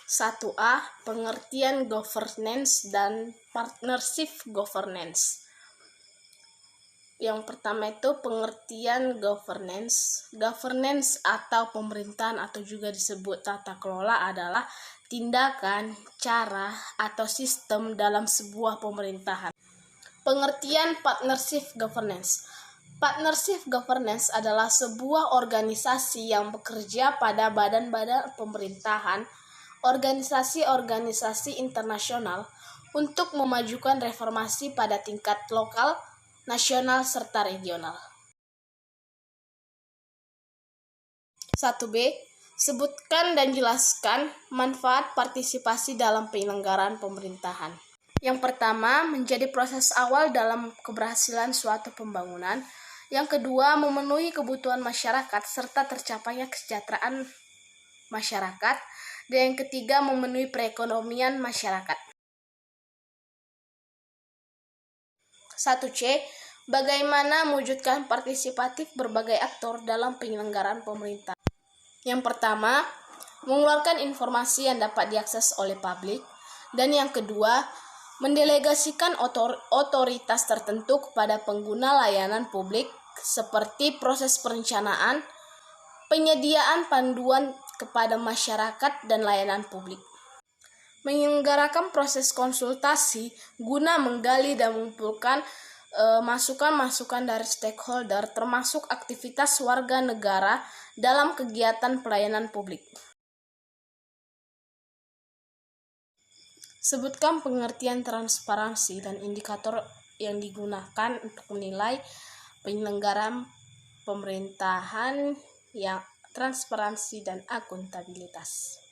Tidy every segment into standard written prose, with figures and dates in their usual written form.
1A. Pengertian governance dan partnership governance. Yang pertama itu pengertian governance. Governance atau pemerintahan atau juga disebut tata kelola adalah tindakan, cara, atau sistem dalam sebuah pemerintahan. Pengertian partnership governance. Partnership governance adalah sebuah organisasi yang bekerja pada badan-badan pemerintahan, organisasi-organisasi internasional untuk memajukan reformasi pada tingkat lokal, nasional, serta regional. 1B. Sebutkan dan jelaskan manfaat partisipasi dalam penyelenggaraan pemerintahan. Yang pertama, menjadi proses awal dalam keberhasilan suatu pembangunan. Yang kedua, memenuhi kebutuhan masyarakat serta tercapainya kesejahteraan masyarakat. Dan yang ketiga, memenuhi perekonomian masyarakat. 1C. Bagaimana mewujudkan partisipatif berbagai aktor dalam penyelenggaraan pemerintah. Yang pertama, mengeluarkan informasi yang dapat diakses oleh publik. Dan yang kedua, mendelegasikan otoritas tertentu kepada pengguna layanan publik seperti proses perencanaan, penyediaan panduan kepada masyarakat dan layanan publik. Menyelenggarakan proses konsultasi guna menggali dan mengumpulkan masukan-masukan dari stakeholder termasuk aktivitas warga negara dalam kegiatan pelayanan publik. Sebutkan pengertian transparansi dan indikator yang digunakan untuk menilai penyelenggaraan pemerintahan yang transparansi dan akuntabilitas.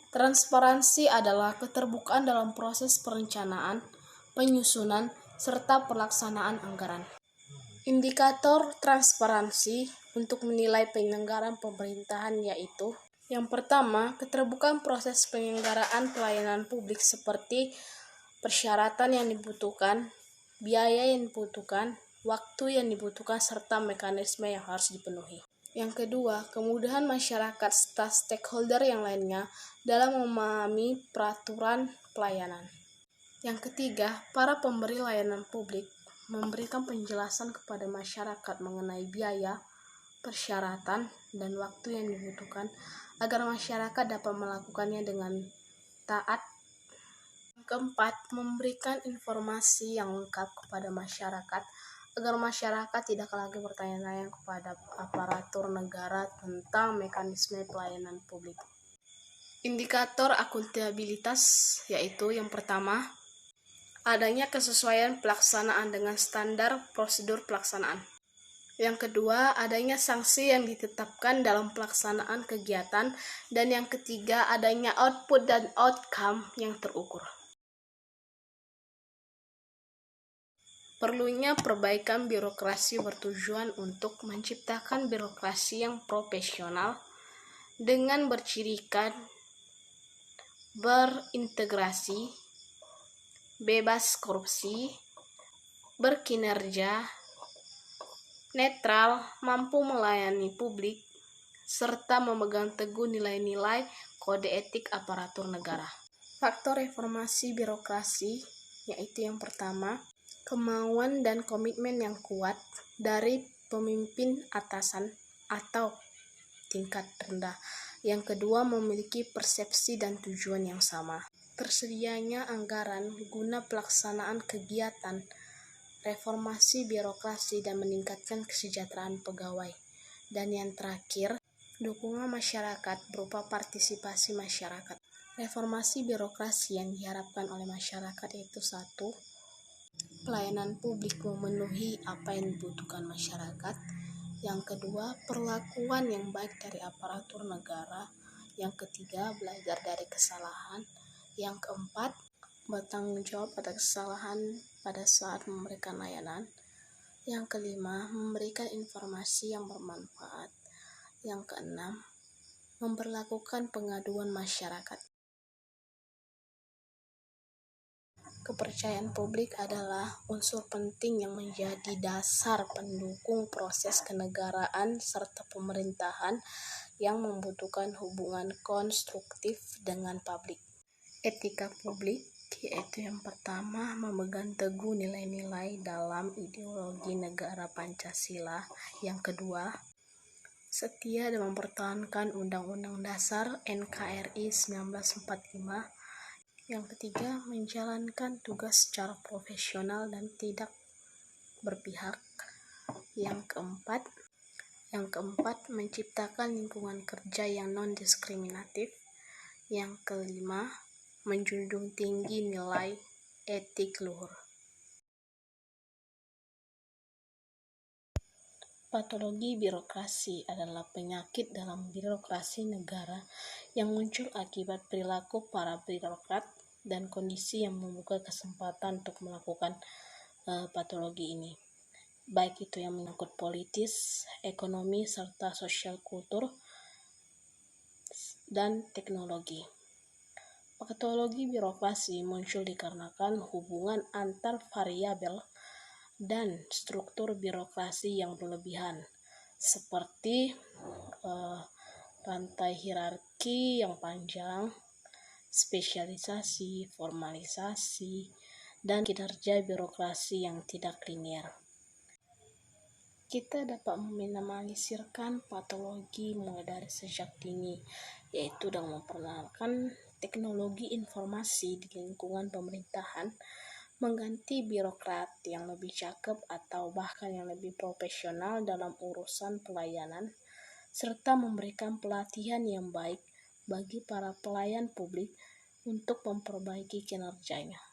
Transparansi adalah keterbukaan dalam proses perencanaan, penyusunan, serta pelaksanaan anggaran. Indikator transparansi untuk menilai penyelenggaraan pemerintahan yaitu: yang pertama, keterbukaan proses penyelenggaraan pelayanan publik seperti persyaratan yang dibutuhkan, biaya yang dibutuhkan, waktu yang dibutuhkan, serta mekanisme yang harus dipenuhi. Yang kedua, kemudahan masyarakat serta stakeholder yang lainnya dalam memahami peraturan pelayanan. Yang ketiga, para pemberi layanan publik memberikan penjelasan kepada masyarakat mengenai biaya, persyaratan, dan waktu yang dibutuhkan agar masyarakat dapat melakukannya dengan taat. Yang keempat, memberikan informasi yang lengkap kepada masyarakat agar masyarakat tidak lagi bertanya-tanya kepada aparatur negara tentang mekanisme pelayanan publik. Indikator akuntabilitas yaitu: yang pertama, adanya kesesuaian pelaksanaan dengan standar prosedur pelaksanaan. Yang kedua, adanya sanksi yang ditetapkan dalam pelaksanaan kegiatan. Dan yang ketiga, adanya output dan outcome yang terukur. Perlunya perbaikan birokrasi bertujuan untuk menciptakan birokrasi yang profesional dengan bercirikan berintegrasi, bebas korupsi, berkinerja, netral, mampu melayani publik, serta memegang teguh nilai-nilai kode etik aparatur negara. Faktor reformasi birokrasi yaitu: yang pertama, kemauan dan komitmen yang kuat dari pemimpin atasan atau tingkat rendah. Yang kedua, memiliki persepsi dan tujuan yang sama. Tersedianya anggaran guna pelaksanaan kegiatan reformasi birokrasi dan meningkatkan kesejahteraan pegawai. Dan yang terakhir, dukungan masyarakat berupa partisipasi masyarakat. Reformasi birokrasi yang diharapkan oleh masyarakat itu: 1. Pelayanan publik memenuhi apa yang dibutuhkan masyarakat. Yang kedua, perlakuan yang baik dari aparatur negara. Yang ketiga, belajar dari kesalahan. Yang keempat, bertanggung jawab atas kesalahan pada saat memberikan layanan. Yang kelima, memberikan informasi yang bermanfaat. Yang keenam, memperlakukan pengaduan masyarakat. Kepercayaan publik adalah unsur penting yang menjadi dasar pendukung proses kenegaraan serta pemerintahan yang membutuhkan hubungan konstruktif dengan publik. Etika publik yaitu yang pertama memegang teguh nilai-nilai dalam ideologi negara Pancasila. Yang kedua, setia dan mempertahankan Undang-Undang Dasar NKRI 1945. Yang ketiga, menjalankan tugas secara profesional dan tidak berpihak. Yang keempat, menciptakan lingkungan kerja yang non-diskriminatif. Yang kelima, menjunjung tinggi nilai etik luhur. Patologi birokrasi adalah penyakit dalam birokrasi negara yang muncul akibat perilaku para birokrat dan kondisi yang membuka kesempatan untuk melakukan patologi ini, baik itu yang menyangkut politis, ekonomi, serta sosial kultur, dan teknologi. Patologi birokrasi muncul dikarenakan hubungan antar variabel dan struktur birokrasi yang berlebihan, seperti rantai hierarki yang panjang, spesialisasi, formalisasi, dan kinerja birokrasi yang tidak linear. Kita dapat meminimalisirkan patologi mulai dari sejak dini, yaitu dengan memperkenalkan teknologi informasi di lingkungan pemerintahan, mengganti birokrat yang lebih cakep atau bahkan yang lebih profesional dalam urusan pelayanan, serta memberikan pelatihan yang baik bagi para pelayan publik untuk memperbaiki kinerjanya.